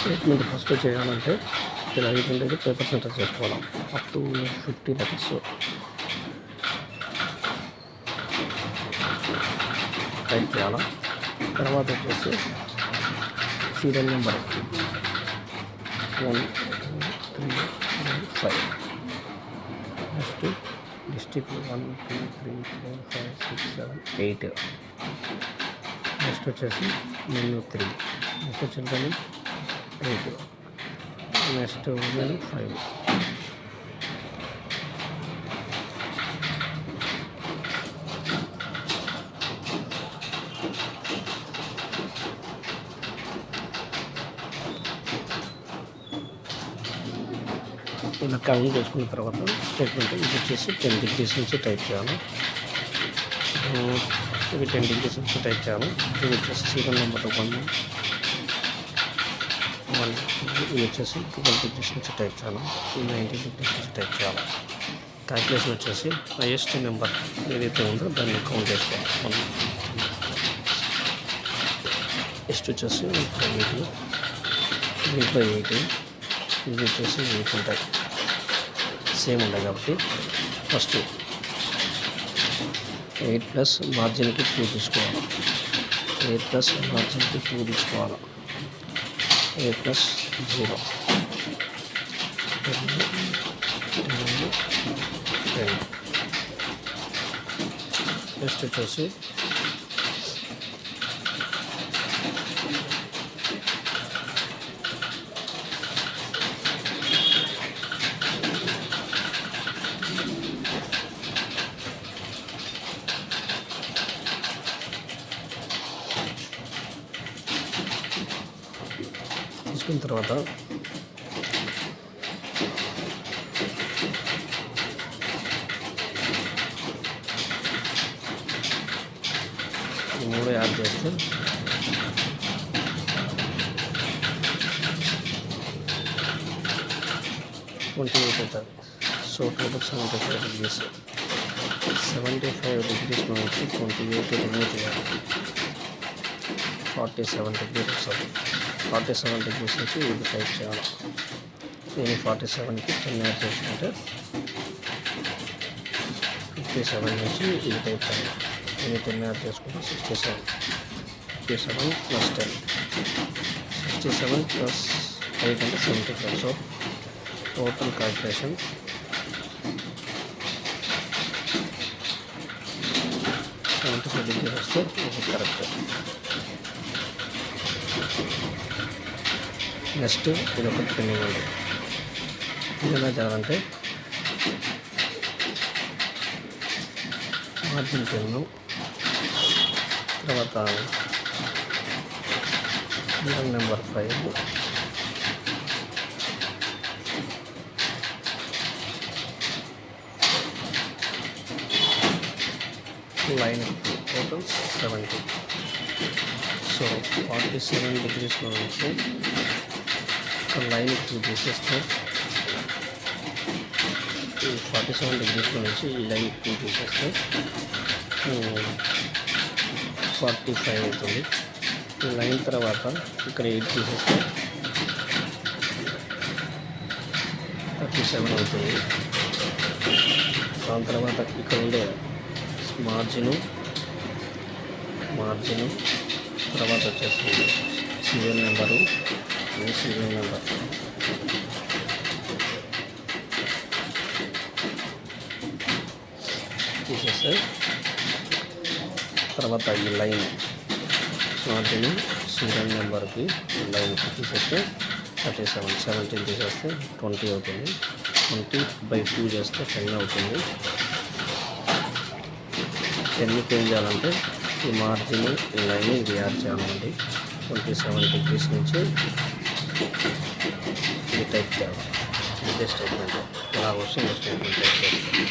Statement first చేయాలంటే ఇలా అయిపోయింది పేపర్ సెంటర్ చేసుకోవాలి అప్ టు 50 లెటర్స్ టైప్ చేయాలి. తర్వాత వచ్చేసి serial number 1 2 3 4 5 next district 1 2 3 4 5 6 7 8 next వచ్చేసి menu 3 next children 8 next women 5 ఇలా కౌంట్ చేసుకున్న తర్వాత స్టేట్మెంట్ ఇది వచ్చేసి 10 డిగ్రీస్ నుంచి టైప్ చేయాలి. ఇది 10 డిగ్రీస్ నుంచి టైప్ చేయాలి. ఇది వచ్చేసి సీరియల్ నెంబర్ 1 ఇది వచ్చేసి 12 డిగ్రీస్ నుంచి టైప్ చేయాలి. ఇది 90 డిగ్రీస్ నుంచి టైప్ చేయాలి. క్యాల్కులేషన్ వచ్చేసి హైయెస్ట్ నెంబర్ ఏదైతే ఉందో దాన్ని కౌంట్ చేసుకోవాలి. నెక్స్ట్ వచ్చేసి 8 ఇది వచ్చేసి 8 ఉంటాయి, సేమ్ ఉంటాయి కాబట్టి ఫస్ట్ 8 ప్లస్ మార్జిన్కి 2 తీసుకోవాలి. 8 ప్లస్ మార్జిన్కి 2 తీసుకోవాలి. 8 ప్లస్ 0 10. నెక్స్ట్ వచ్చేసి తీసుకున్న తర్వాత మూడు యాడ్ చేస్తే 28 అవుతుంది. So total 75 degrees. 75 డిగ్రీస్ నుంచి 28 రిమూవ్ చేయాలి. 47 డిగ్రీస్ వస్తుంది. 47 డిగ్రీస్ నుంచి ఇది టైప్ చేయాలి. నేను 47కి 10 యాడ్ చేసుకుంటే 57 నుంచి ఇది టైప్ చేయాలి. నేను 10 యాడ్ చేసుకుంటే 67. 67 ప్లస్ 10 67 ప్లస్ 8 అంటే 75. సో టోటల్ క్యాల్కులేషన్ 75 డిగ్రీస్ వస్తే ఇది కరెక్ట్. నెక్స్ట్ ఇది ఒకటి పెండింగ్ ఉంది. ఇది ఎలా చేయాలంటే మార్జిన్ పెన్ను తర్వాత నెంబర్ 5 లైన్ టోటల్ 70. సో 47 డిగ్రీస్లో నుంచి లైన్ 2 తీసేస్తే 47 డిగ్రీస్లో నుంచి ఈ లైన్ 2 తీసేస్తే 45 అవుతుంది. ఈ లైన్ తర్వాత ఇక్కడ 8 తీసేస్తే 37 అవుతుంది. దాని తర్వాత ఇక్కడ ఉండే మార్జిను తర్వాత వచ్చేసి సీరియల్ నెంబరు సీరియల్ నెంబర్ తీసేస్తే తర్వాత ఈ లైన్ మార్జిన్ సీరియల్ నెంబర్కి లైన్కి తీసేస్తే 37. 17 తీసేస్తే 20 అవుతుంది. 20/2 చేస్తే 10 అవుతుంది. 10కి ఏం చేయాలంటే ఈ మార్జిన్ ఈ లైన్ ఇది యాడ్ చేయాలండి. 27 డిగ్రీస్ నుంచి ఇది టైప్ చేయాలి. ఇదే స్టేట్మెంట్ ఇలా వస్తుంది. స్టేట్మెంట్ టైప్ చేస్తే